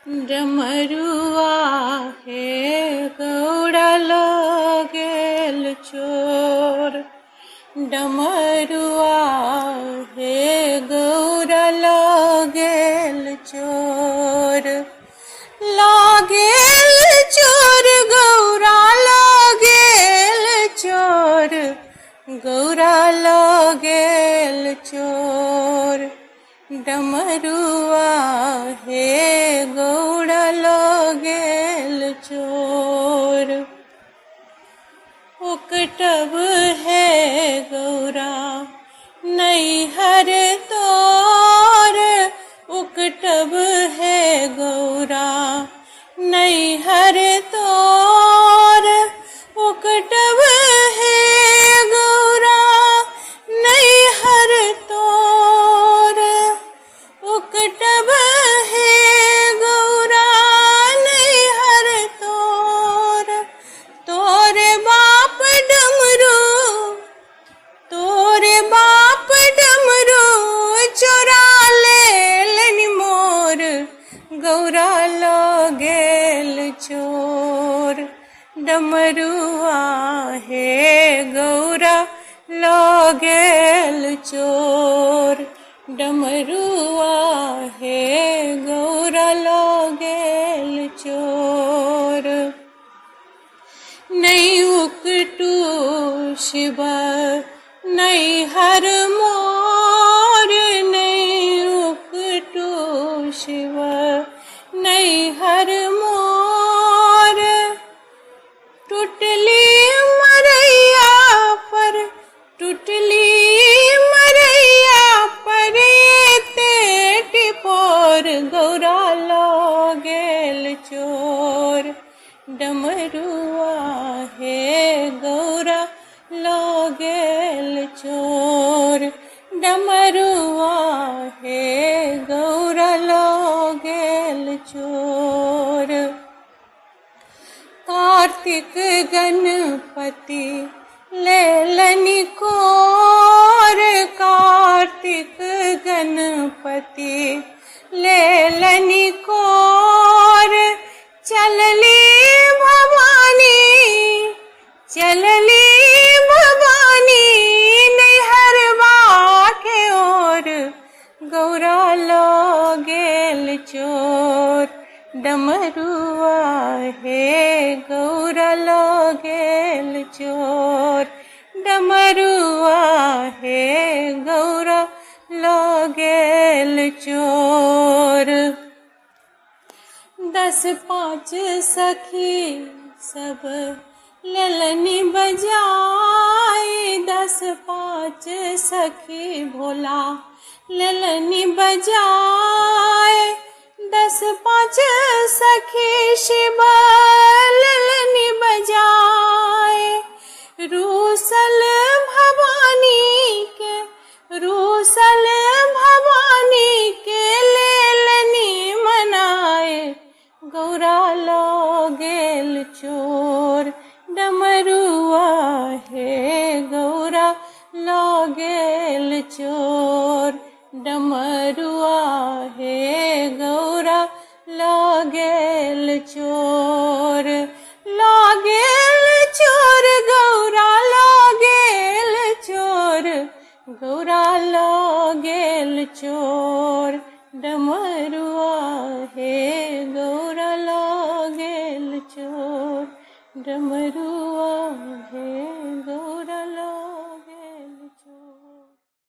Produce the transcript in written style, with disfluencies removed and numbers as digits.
डमरुआ हे गौड़ा लगेल चोर। डमरुआ हे गौड़ा लगेल चोर। लागेल चोर गौरा लगेल चोर। गौरा लगेल चोर। डमरुआ हे गौड़ा लगेल चोर। उकटब है गौरा नैहर तोर। उकटब है गौरा नैहर तोर। उकटब है गौरा नैहर तोर। उकटब है गौरा नैहर तोर। तोरे बाप डमरू तोरे बाप डमरू चोरा लेलन मोर। गौरा लगेल चोर। डमरुआ हे गौरा लगेल चोर। डमरुआ हे गौरा लगेल चोर। नहीं उकटू शिव नैहर मोर। नहीं उकटू शिव नैहर मोर। टुटली मरैया पर टुटली मरैया पर टिपोर। गौरा लगेल चोर। डमरुआ हे गौरा लगेल चोर। डमरुआ हे गौरा लगेल चोर। कार्तिक गणपति लेलनि कोर। कार्तिक गणपति लेलनि कोर। चलली भवानी चलली भवानी नैहरवा के ओर। गौरा लगेल चोर। डमरुआ हे गौरा लगेल चोर। डमरुआ हे गौरा लगेल चोर। 10 5 सखी सब लेलनि बजाए। 10 5 सखी भोला लेलनि बजाए। 10 5 सखी शिव लेलनि बजाए। रूसल भवानी के रूसल भवानी के लेलनि मनाए। गौरा लगेल चोर। डमरुआ हे गौरा लगेल चोर। डमरुआ हे गौरा लगेल चोर। लगेल चोर गौरा लगेल चोर। गौरा लगेल चोर। डमरुआ हे गौरा लगेल चोर। डमरुआ हे